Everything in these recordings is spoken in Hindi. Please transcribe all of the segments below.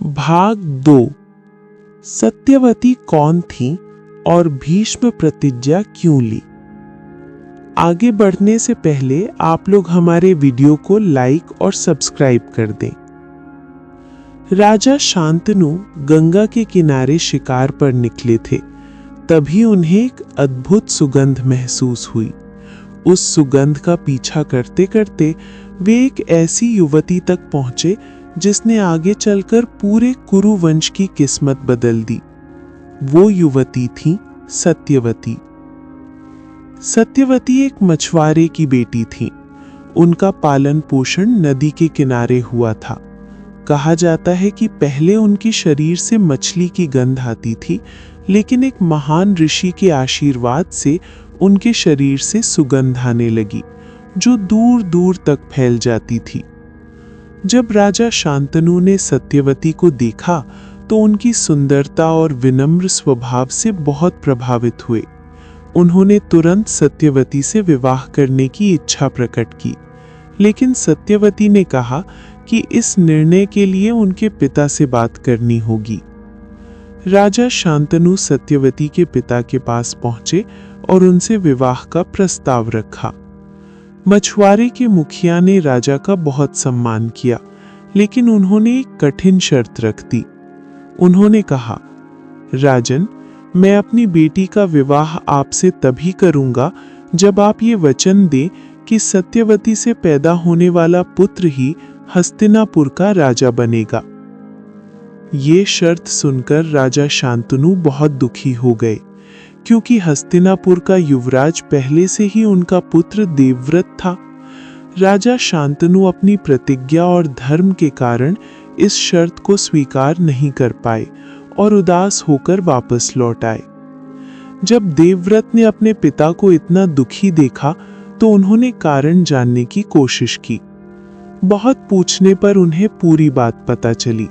भाग 2। सत्यवती कौन थी और भीष्म प्रतिज्ञा क्यों ली? आगे बढ़ने से पहले आप लोग हमारे वीडियो को लाइक और सब्सक्राइब कर दें। राजा शांतनु गंगा के किनारे शिकार पर निकले थे। तभी उन्हें एक अद्भुत सुगंध महसूस हुई। उस सुगंध का पीछा करते करते वे एक ऐसी युवती तक पहुंचे जिसने आगे चलकर पूरे कुरु वंश की किस्मत बदल दी। वो युवती थी सत्यवती। सत्यवती एक मछुआरे की बेटी थी। उनका पालन पोषण नदी के किनारे हुआ था। कहा जाता है कि पहले उनकी शरीर से मछली की गंध आती थी, लेकिन एक महान ऋषि के आशीर्वाद से उनके शरीर से सुगंध आने लगी, जो दूर दूर तक फैल जाती थी। जब राजा शांतनु ने सत्यवती को देखा तो उनकी सुंदरता और विनम्र स्वभाव से बहुत प्रभावित हुए। उन्होंने तुरंत सत्यवती से विवाह करने की इच्छा प्रकट की, लेकिन सत्यवती ने कहा कि इस निर्णय के लिए उनके पिता से बात करनी होगी। राजा शांतनु सत्यवती के पिता के पास पहुंचे और उनसे विवाह का प्रस्ताव रखा। मछुआरे के मुखिया ने राजा का बहुत सम्मान किया, लेकिन उन्होंने एक कठिन शर्त रख दी। उन्होंने कहा, राजन, मैं अपनी बेटी का विवाह आपसे तभी करूंगा जब आप ये वचन दें कि सत्यवती से पैदा होने वाला पुत्र ही हस्तिनापुर का राजा बनेगा। ये शर्त सुनकर राजा शांतनु बहुत दुखी हो गए, क्योंकि हस्तिनापुर का युवराज पहले से ही उनका पुत्र देवव्रत था। राजा शांतनु अपनी प्रतिज्ञा और धर्म के कारण इस शर्त को स्वीकार नहीं कर पाए और उदास होकर वापस लौट आए। जब देवव्रत ने अपने पिता को इतना दुखी देखा तो उन्होंने कारण जानने की कोशिश की। बहुत पूछने पर उन्हें पूरी बात पता चली।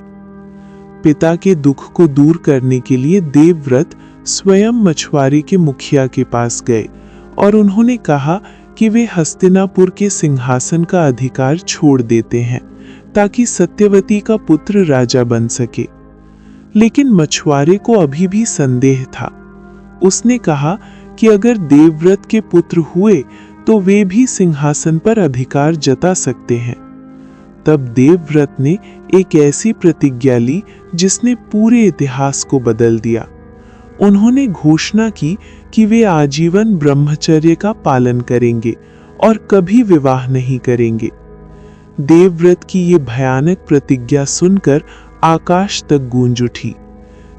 पिता के दुख को दूर करने के लिए देवव्रत स्वयं मछुआरे के मुखिया के पास गए और उन्होंने कहा कि वे हस्तिनापुर के सिंहासन का अधिकार छोड़ देते हैं ताकि सत्यवती का पुत्र राजा बन सके। लेकिन मछुआरे को अभी भी संदेह था। उसने कहा कि अगर देवव्रत के पुत्र हुए तो वे भी सिंहासन पर अधिकार जता सकते हैं। तब देवव्रत ने एक ऐसी प्रतिज्ञा ली जिसने पूरे इतिहास को बदल दिया। उन्होंने घोषणा की कि वे आजीवन ब्रह्मचर्य का पालन करेंगे और कभी विवाह नहीं करेंगे। देवव्रत की ये भयानक प्रतिज्ञा सुनकर आकाश तक गूंज उठी।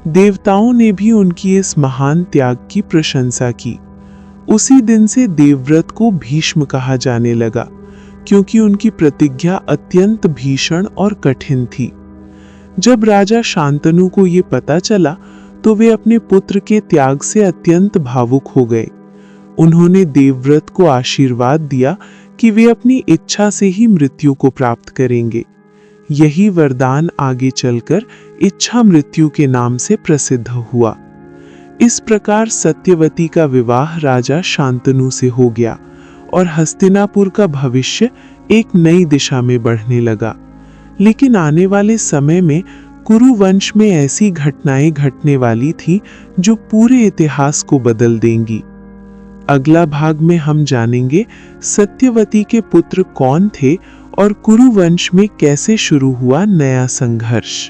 देवताओं ने भी उनकी इस महान त्याग की प्रशंसा की। उसी दिन से देवव्रत को भीष्म कहा जाने लगा, क्योंकि उनकी प्रतिज्ञा अत्यंत भीषण और कठिन थी। जब राजा शांतनु को ये पता चला तो वे अपने पुत्र के त्याग से अत्यंत भावुक हो गए। उन्होंने देवव्रत को आशीर्वाद दिया कि वे अपनी इच्छा से ही मृत्यु को प्राप्त करेंगे। यही वरदान आगे चलकर इच्छा मृत्यु के नाम से प्रसिद्ध हुआ। इस प्रकार सत्यवती का विवाह राजा शांतनु से हो गया और हस्तिनापुर का भविष्य एक नई दिशा में बढ़ने लगा। लेकिन आने वाले समय में कुरु वंश में ऐसी घटनाएं घटने वाली थी जो पूरे इतिहास को बदल देंगी। अगला भाग में हम जानेंगे सत्यवती के पुत्र कौन थे और कुरु वंश में कैसे शुरू हुआ नया संघर्ष।